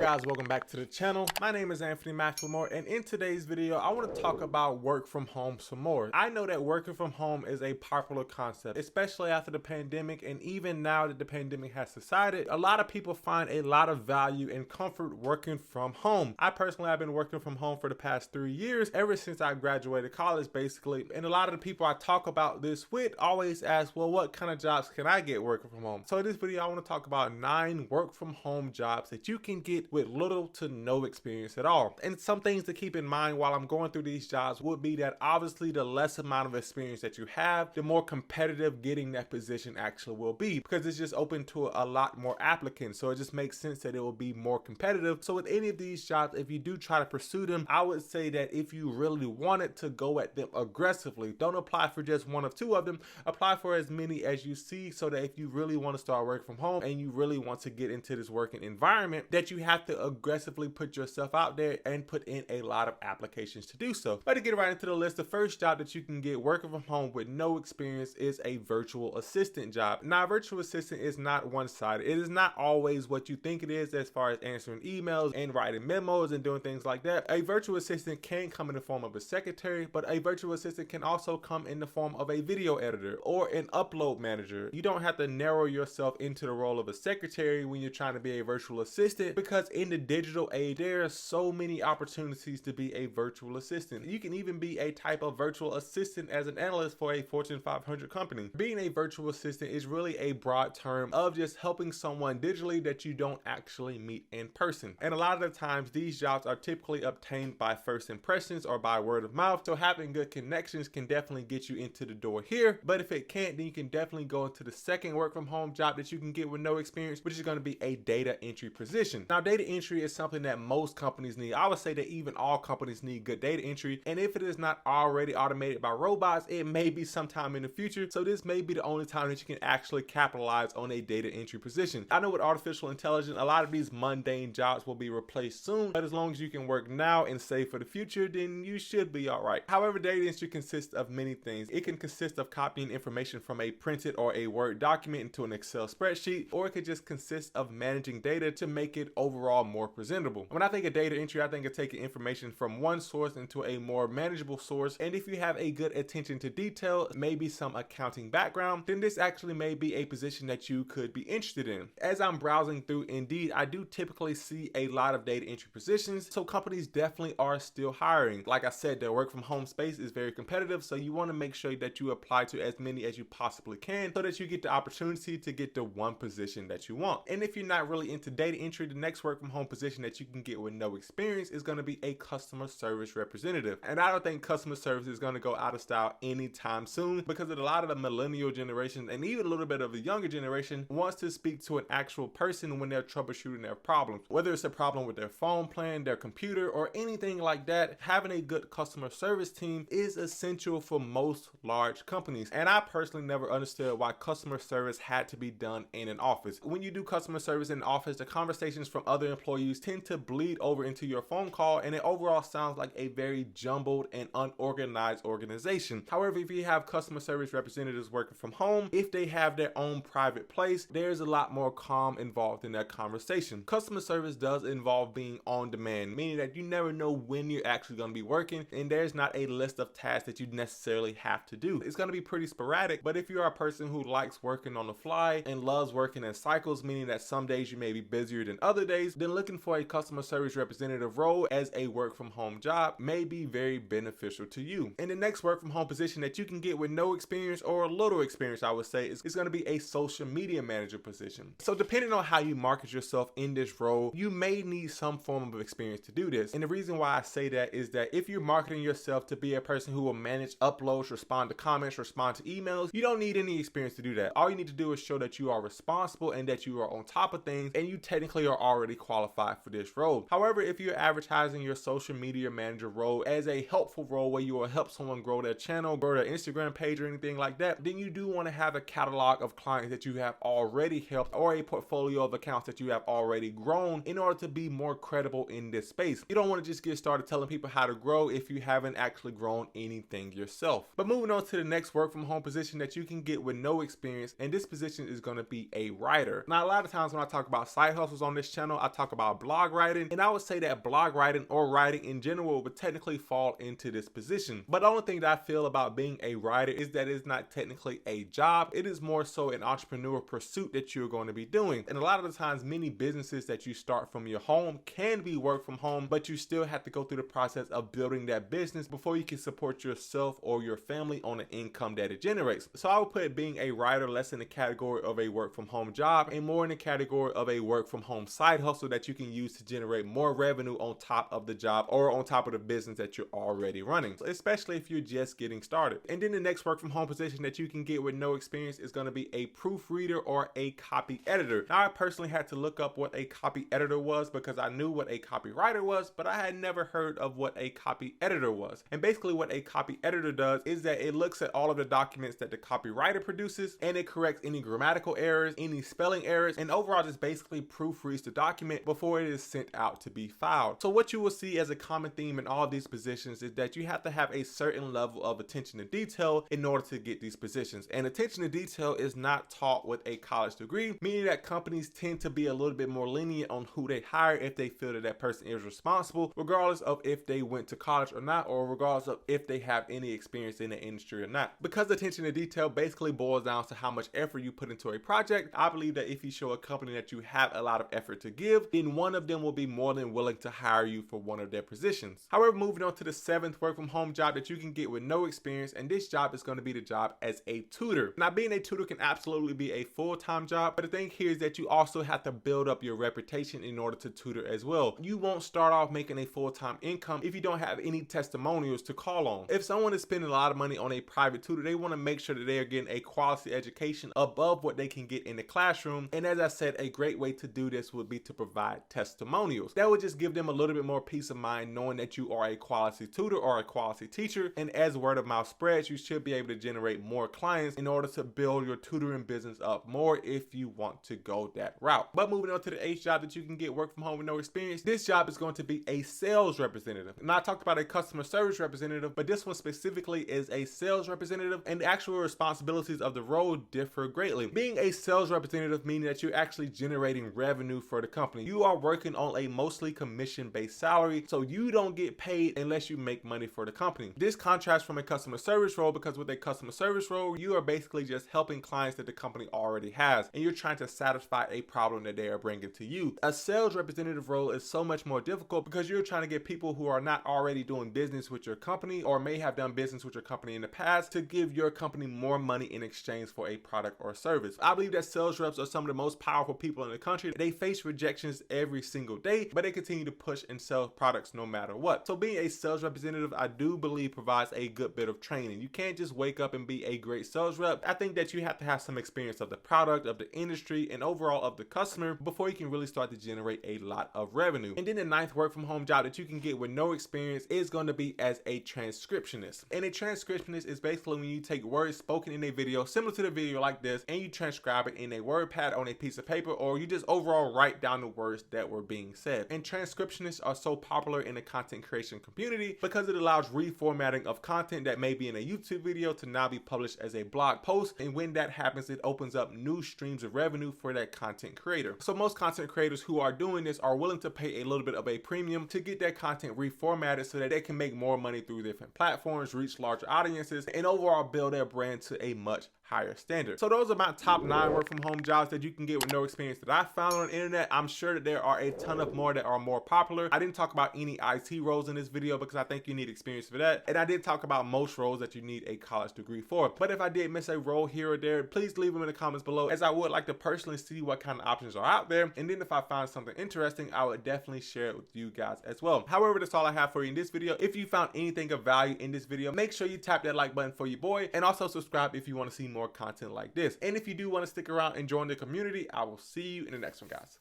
guys, welcome back to the channel. My name is Anfernee, and in today's video I want to talk about work from home some more. I know that working from home is a popular concept, especially after the pandemic, and even now that the pandemic has subsided, a lot of people find a lot of value and comfort working from home. I personally have been working from home for the past 3 years, ever since I graduated college basically, and a lot of the people I talk about this with always ask, well, what kind of jobs can I get working from home? So in this video I want to talk about 9 work from home jobs that you can get with little to no experience at all. And some things to keep in mind while I'm going through these jobs would be that obviously the less amount of experience that you have, the more competitive getting that position actually will be, because it's just open to a lot more applicants. So it just makes sense that it will be more competitive. So with any of these jobs, if you do try to pursue them, I would say that if you really wanted to go at them aggressively, don't apply for just 1 or 2 of them, apply for as many as you see, so that if you really want to start working from home and you really want to get into this working environment, that you have to aggressively put yourself out there and put in a lot of applications to do so. But to get right into the list, the first job that you can get working from home with no experience is a virtual assistant job. Now, a virtual assistant is not one-sided. It is not always what you think it is as far as answering emails and writing memos and doing things like that. A virtual assistant can come in the form of a secretary, but a virtual assistant can also come in the form of a video editor or an upload manager. You don't have to narrow yourself into the role of a secretary when you're trying to be a virtual assistant, because in the digital age, there are so many opportunities to be a virtual assistant. You can even be a type of virtual assistant as an analyst for a Fortune 500 company. Being a virtual assistant is really a broad term of just helping someone digitally that you don't actually meet in person. And a lot of the times these jobs are typically obtained by first impressions or by word of mouth. So having good connections can definitely get you into the door here. But if it can't, then you can definitely go into the second work from home job that you can get with no experience, which is going to be a data entry position. Now, data entry is something that most companies need. I would say that even all companies need good data entry. And if it is not already automated by robots, it may be sometime in the future. So this may be the only time that you can actually capitalize on a data entry position. I know with artificial intelligence, a lot of these mundane jobs will be replaced soon, but as long as you can work now and save for the future, then you should be all right. However, data entry consists of many things. It can consist of copying information from a printed or a Word document into an Excel spreadsheet, or it could just consist of managing data to make it overall more presentable. When I think of data entry, I think of taking information from one source into a more manageable source. And if you have a good attention to detail, maybe some accounting background, then this actually may be a position that you could be interested in. As I'm browsing through Indeed, I do typically see a lot of data entry positions, so companies definitely are still hiring. Like I said, the work from home space is very competitive, so you want to make sure that you apply to as many as you possibly can so that you get the opportunity to get the one position that you want. And if you're not really into data entry, the next work from home position that you can get with no experience is going to be a customer service representative. And I don't think customer service is going to go out of style anytime soon, because a lot of the millennial generation and even a little bit of the younger generation wants to speak to an actual person when they're troubleshooting their problems. Whether it's a problem with their phone plan, their computer, or anything like that, having a good customer service team is essential for most large companies. And I personally never understood why customer service had to be done in an office. When you do customer service in an office, the conversations from other employees tend to bleed over into your phone call, and it overall sounds like a very jumbled and unorganized organization. However, if you have customer service representatives working from home, if they have their own private place, there's a lot more calm involved in that conversation. Customer service does involve being on demand, meaning that you never know when you're actually going to be working, and there's not a list of tasks that you necessarily have to do. It's going to be pretty sporadic, but if you're a person who likes working on the fly and loves working in cycles, meaning that some days you may be busier than other days, then looking for a customer service representative role as a work from home job may be very beneficial to you. And the next work from home position that you can get with no experience or little experience, I would say, is going to be a social media manager position. So depending on how you market yourself in this role, you may need some form of experience to do this. And the reason why I say that is that if you're marketing yourself to be a person who will manage uploads, respond to comments, respond to emails, you don't need any experience to do that. All you need to do is show that you are responsible and that you are on top of things, and you technically are already qualified for this role. However, if you're advertising your social media manager role as a helpful role where you will help someone grow their channel, grow their Instagram page or anything like that, then you do want to have a catalog of clients that you have already helped or a portfolio of accounts that you have already grown in order to be more credible in this space. You don't want to just get started telling people how to grow if you haven't actually grown anything yourself. But moving on to the next work from home position that you can get with no experience, and this position is going to be a writer. Now, a lot of times when I talk about side hustles on this channel, I talk about blog writing, and I would say that blog writing or writing in general would technically fall into this position. But the only thing that I feel about being a writer is that it's not technically a job. It is more so an entrepreneurial pursuit that you're going to be doing. And a lot of the times, many businesses that you start from your home can be work from home, but you still have to go through the process of building that business before you can support yourself or your family on the income that it generates. So I would put being a writer less in the category of a work from home job and more in the category of a work from home side hustle that you can use to generate more revenue on top of the job or on top of the business that you're already running, so especially if you're just getting started. And then the next work from home position that you can get with no experience is going to be a proofreader or a copy editor. Now, I personally had to look up what a copy editor was because I knew what a copywriter was, but I had never heard of what a copy editor was. And basically what a copy editor does is that it looks at all of the documents that the copywriter produces and it corrects any grammatical errors, any spelling errors, and overall just basically proofreads the document before it is sent out to be filed. So what you will see as a common theme in all these positions is that you have to have a certain level of attention to detail in order to get these positions. And attention to detail is not taught with a college degree, meaning that companies tend to be a little bit more lenient on who they hire if they feel that that person is responsible, regardless of if they went to college or not, or regardless of if they have any experience in the industry or not. Because attention to detail basically boils down to how much effort you put into a project, I believe that if you show a company that you have a lot of effort to give, then one of them will be more than willing to hire you for one of their positions. However, moving on to the seventh work from home job that you can get with no experience, and this job is going to be the job as a tutor. Now, being a tutor can absolutely be a full-time job, but the thing here is that you also have to build up your reputation in order to tutor as well. You won't start off making a full-time income if you don't have any testimonials to call on. If someone is spending a lot of money on a private tutor, they want to make sure that they are getting a quality education above what they can get in the classroom. And as I said, a great way to do this would be to provide testimonials. That would just give them a little bit more peace of mind knowing that you are a quality tutor or a quality teacher. And as word of mouth spreads, you should be able to generate more clients in order to build your tutoring business up more if you want to go that route. But moving on to the eighth job that you can get work from home with no experience, this job is going to be a sales representative. Now, I talked about a customer service representative, but this one specifically is a sales representative, and the actual responsibilities of the role differ greatly. Being a sales representative meaning that you're actually generating revenue for the company. You are working on a mostly commission-based salary, so you don't get paid unless you make money for the company. This contrasts from a customer service role because with a customer service role, you are basically just helping clients that the company already has, and you're trying to satisfy a problem that they are bringing to you. A sales representative role is so much more difficult because you're trying to get people who are not already doing business with your company or may have done business with your company in the past to give your company more money in exchange for a product or service. I believe that sales reps are some of the most powerful people in the country. They face rejections every single day, but they continue to push and sell products no matter what. So being a sales representative, I do believe provides a good bit of training. You can't just wake up and be a great sales rep. I think that you have to have some experience of the product, of the industry, and overall of the customer before you can really start to generate a lot of revenue. And then the ninth work from home job that you can get with no experience is going to be as a transcriptionist. And a transcriptionist is basically when you take words spoken in a video, similar to the video like this, and you transcribe it in a word pad on a piece of paper, or you just overall write down the words that were being said. And transcriptionists are so popular in the content creation community because it allows reformatting of content that may be in a YouTube video to now be published as a blog post. And when that happens, it opens up new streams of revenue for that content creator. So most content creators who are doing this are willing to pay a little bit of a premium to get that content reformatted so that they can make more money through different platforms, reach larger audiences, and overall build their brand to a much higher standard. So those are my top 9 work from home jobs that you can get with no experience that I found on the internet. I'm sure that there are a ton of more that are more popular. I didn't talk about any IT roles in this video because I think you need experience for that. And I did talk about most roles that you need a college degree for. But if I did miss a role here or there, please leave them in the comments below, as I would like to personally see what kind of options are out there. And then if I find something interesting, I would definitely share it with you guys as well. However, that's all I have for you in this video. If you found anything of value in this video, make sure you tap that like button for your boy, and also subscribe if you want to see more content like this. And if you do want to stick around and join the community, I will see you in the next one, guys.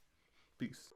Peace.